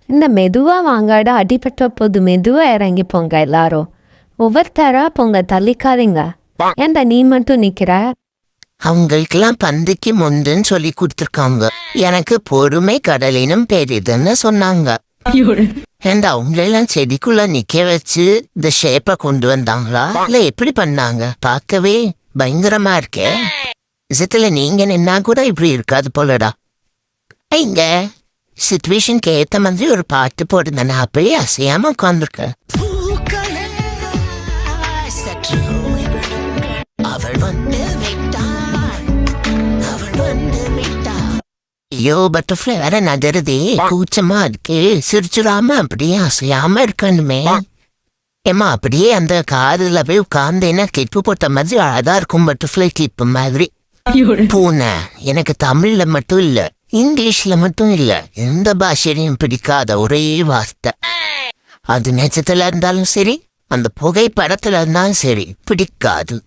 இந்த மெதுவா வாங்காட அடிபட்ட போது மெதுவா இறங்கி போங்க எல்லாரும். ஒவ்வொருத்தரா போங்க, தள்ளிக்காதீங்க. ஏன்டா நீ மட்டும் நிக்கிற? அவங்களுக்கெல்லாம் பந்திக்கு முந்துன்னு சொல்லி கொடுத்துருக்காங்க. எனக்கு பொறுமை கடலினும் பெரிதுன்னு சொன்னாங்க. ஏண்டா அவங்களெல்லாம் செடிக்குள்ள நிக்க வச்சு இந்த ஷேப்பை கொண்டு வந்தாங்களா இல்ல எப்படி பண்ணாங்க? பார்க்கவே பயங்கரமா இருக்கே. விஷயத்துல நீங்க நின்னா கூட இப்படி இருக்காது போலடா. இங்க சிச்சுவேஷனுக்கு ஏத்த மாதிரி ஒரு பாட்டு போடுங்க, நான் அப்படியே அசையாம உட்காந்துருக்கேன். அவள் வந்து ஐயோ பட்டர்ஃப்ளை வேற நகருதே, கூச்சமா இருக்கு. சிரிச்சுடாம அப்படியே அசையாம இருக்கணுமே. ஏமா அப்படியே அந்த காதுல போய் உட்கார்ந்தேன்னா கிளிப்பு போட்ட மாதிரி அழகா இருக்கும், பட்டர்ஃப்ளை கிளிப்பு மாதிரி. பூனை எனக்கு தமிழ்ல மட்டும் இல்ல, இங்கிலீஷ்ல மட்டும் இல்ல, எந்த பாஷையிலையும் பிடிக்காத ஒரே வார்த்தை. அது நெஜத்துல இருந்தாலும் சரி, அந்த புகைப்படத்துல இருந்தாலும் சரி, பிடிக்காது.